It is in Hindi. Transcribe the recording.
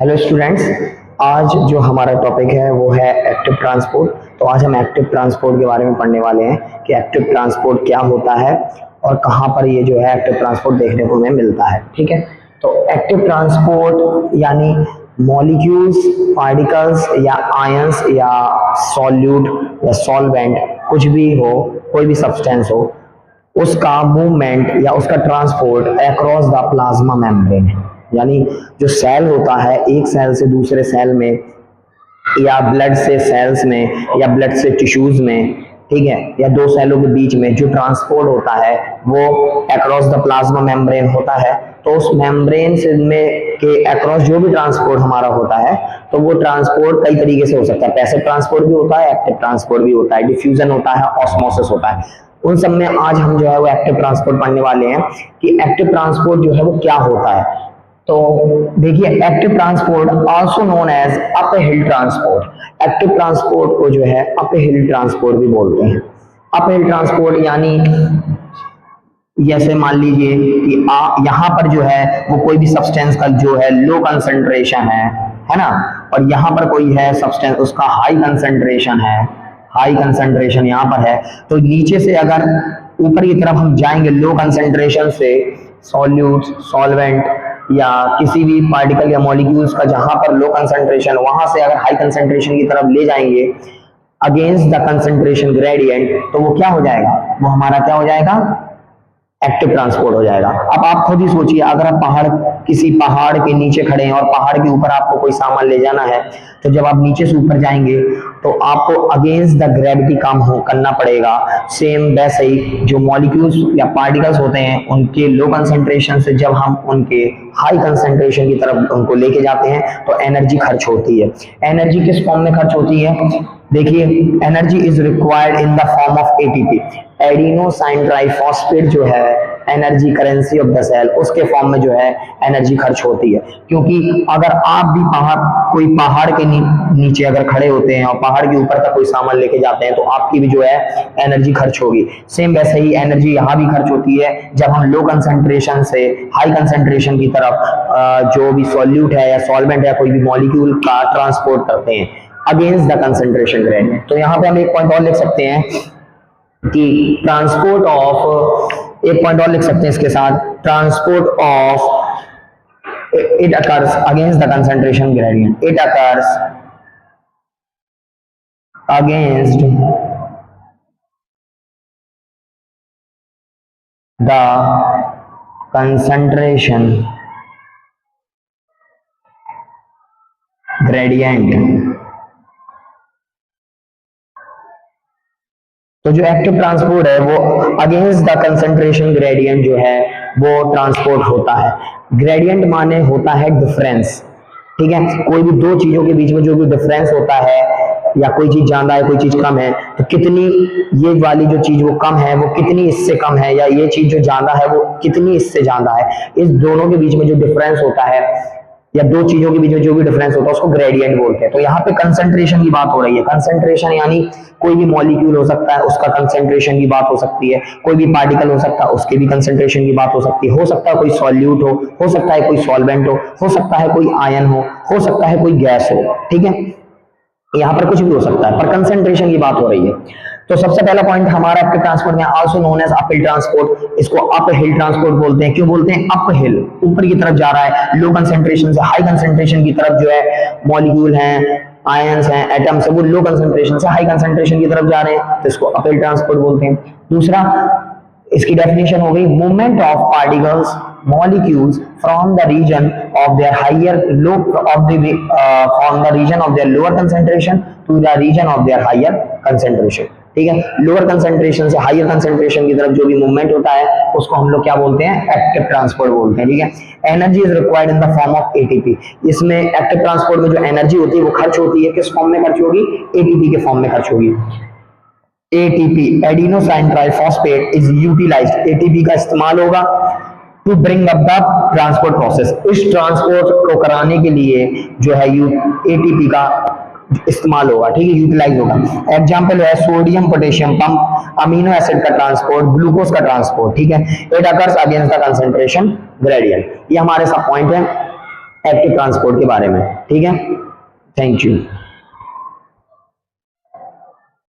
Hello students. आज जो हमारा टॉपिक है वो है एक्टिव ट्रांसपोर्ट। तो आज हम एक्टिव ट्रांसपोर्ट के बारे में पढ़ने वाले हैं कि एक्टिव ट्रांसपोर्ट क्या होता है और कहाँ पर ये जो है एक्टिव ट्रांसपोर्ट देखने को हमें मिलता है। ठीक है, तो एक्टिव ट्रांसपोर्ट यानी मॉलिक्यूल्स, पार्टिकल्स या आयंस या सॉल्यूट या सॉल्वेंट कुछ भी हो, कोई भी सब्सटेंस हो, उसका मूवमेंट या उसका transport across the plasma membrane. यानी जो सेल होता है, एक सेल से दूसरे सेल में या ब्लड से सेल्स में या ब्लड से टिश्यूज में, ठीक है, या दो सेलों के बीच में जो ट्रांसपोर्ट होता है वो अक्रॉस द प्लाज्मा मेम्ब्रेन होता है। तो उस मेम्ब्रेन से में के अक्रॉस जो भी ट्रांसपोर्ट हमारा होता है, तो वो ट्रांसपोर्ट कई तरीके से हो सकता है। पैसिव ट्रांसपोर्ट भी होता है, एक्टिव ट्रांसपोर्ट भी होता है, डिफ्यूजन होता है, ऑस्मोसिस होता है। उन सब में आज हम जो है वो एक्टिव ट्रांसपोर्ट पढ़ने वाले हैं कि एक्टिव ट्रांसपोर्ट जो है वो क्या होता है। तो देखिए, active transport also known as up hill transport. Active transport को जो है अप हिल ट्रांसपोर्ट भी बोलते हैं। अप हिल ट्रांसपोर्ट यानी जैसे मान लीजिए कि यहाँ पर जो है वो कोई भी सब्सटेंस का जो है लो कंसंट्रेशन है ना, और यहाँ पर कोई है सब्सटेंस उसका हाई कंसंट्रेशन है, हाई कंसंट्रेशन यहाँ पर है। तो नीचे से अगर ऊपर की तरफ हम जाएंगे लो कंसंट्रेशन से, सॉल्यूट, सॉल्वेंट या किसी भी पार्टिकल या मॉलिक्यूल्स का जहां पर लो कंसंट्रेशन, वहां से अगर हाई कंसंट्रेशन की तरफ ले जाएंगे अगेंस्ट द कंसंट्रेशन ग्रेडियंट, तो वो क्या हो जाएगा, वो हमारा क्या हो जाएगा, एक्टिव ट्रांसपोर्ट हो जाएगा। अब आप खुद ही सोचिए, अगर आप किसी पहाड़ के नीचे खड़े हैं और पहाड़ के ऊपर आपको कोई सामान ले जाना है, तो जब आप नीचे से ऊपर जाएंगे तो आपको अगेंस्ट द ग्रेविटी काम करना पड़ेगा। सेम वैसे ही जो मॉलिक्यूल्स या पार्टिकल्स होते हैं उनके लो कंसंट्रेशन से जब हम उनके हाई कंसंट्रेशन की तरफ उनको लेके जाते हैं तो एनर्जी खर्च होती है। एनर्जी किस फॉर्म में खर्च होती है? देखिए, energy is required in the form of ATP. Adenosine triphosphate जो है energy currency of the cell, उसके फॉर्म में जो है एनर्जी खर्च होती है। क्योंकि अगर आप भी कोई पहाड़ के नीचे अगर खड़े होते हैं और पहाड़ के ऊपर तक कोई सामान लेके जाते हैं तो आपकी भी जो है एनर्जी खर्च होगी। सेम वैसे ही एनर्जी यहाँ भी खर्च होती है जब हम लो कंसंट्रेशन से हाई कंसंट्रेशन की तरफ जो भी सॉल्यूट है या सॉल्वेंट है, कोई भी मॉलिक्यूल का ट्रांसपोर्ट करते हैं अगेंस्ट द कंसंट्रेशन ग्रेडियंट। तो यहाँ पे हम एक पॉइंट और लिख सकते हैं कि ट्रांसपोर्ट ऑफ, एक पॉइंट और लिख सकते हैं इसके साथ, transport of it occurs against the concentration gradient. It occurs against the concentration gradient. तो जो एक्टिव ट्रांसपोर्ट है वो अगेंस्ट द कंसंट्रेशन ग्रेडियंट जो है वो ट्रांसपोर्ट होता है। ग्रेडियंट माने होता है डिफरेंस, ठीक है, कोई भी दो चीजों के बीच में जो भी डिफरेंस होता है, या कोई चीज ज्यादा है कोई चीज कम है, तो कितनी ये वाली जो चीज वो कम है वो कितनी इससे कम है, या ये चीज जो ज्यादा है वो कितनी इससे ज्यादा है। इस दोनों के बीच में जो डिफरेंस होता है या दो चीजों के बीच में जो भी डिफरेंस होता है उसको ग्रेडियंट बोलते हैं। तो यहाँ पे कंसंट्रेशन की बात हो रही है। कंसंट्रेशन यानी कोई भी मॉलिक्यूल हो सकता है उसका कंसंट्रेशन की बात हो सकती है, कोई भी पार्टिकल हो सकता है उसके भी कंसंट्रेशन की बात हो सकती है। हो सकता है कोई सॉल्यूट हो सकता है कोई सॉल्वेंट हो सकता है कोई आयन हो सकता है कोई गैस हो, ठीक है, यहाँ पर कुछ भी हो सकता है, पर कंसंट्रेशन की बात हो रही है। तो सबसे पहला पॉइंट हमारा एक्टिव ट्रांसपोर्ट में also known as up hill transport. इसको अप हिल ट्रांसपोर्ट बोलते हैं। क्यों बोलते हैं? अप हिल, ऊपर की तरफ जा रहा है, लो कंसंट्रेशन से हाई कंसंट्रेशन की तरफ जो है मॉलिक्यूल हैं, आयंस हैं, एटम्स है, वो लो कंसंट्रेशन से हाई कंसंट्रेशन की तरफ जा रहे हैं, तो इसको अप हिल ट्रांसपोर्ट बोलते हैं। दूसरा, इसकी डेफिनेशन हो गई, movement of particles molecules from the region of their higher low of the from the region of their lower concentration to the region of their higher concentration, ठीक है। लोअर कंसंट्रेशन से हायर कंसंट्रेशन की तरफ जो भी मूवमेंट होता है उसको हम लोग क्या बोलते हैं? एक्टिव ट्रांसपोर्ट बोलते हैं, ठीक है। Energy is required in the form of ATP. इसमें एक्टिव ट्रांसपोर्ट में जो एनर्जी होती है वो खर्च होती है, किस फॉर्म में खर्च होगी? एटीपी के फॉर्म में खर्च होगी। ATP, adenosine triphosphate is utilised. ATP का इस्तेमाल होगा to bring up the transport process. इस ट्रांसपोर्ट को कराने के लिए जो है एटीपी का इस्तेमाल होगा, ठीक है, यूटिलाइज होगा। एग्जांपल है sodium potassium pump, amino acid का ट्रांसपोर्ट, ग्लूकोज का ट्रांसपोर्ट, ठीक है। It occurs against the concentration gradient. ये हमारे सब पॉइंट है। एक्टिव ट्रांसपोर्ट के बारे में। ठीक है, थैंक यू।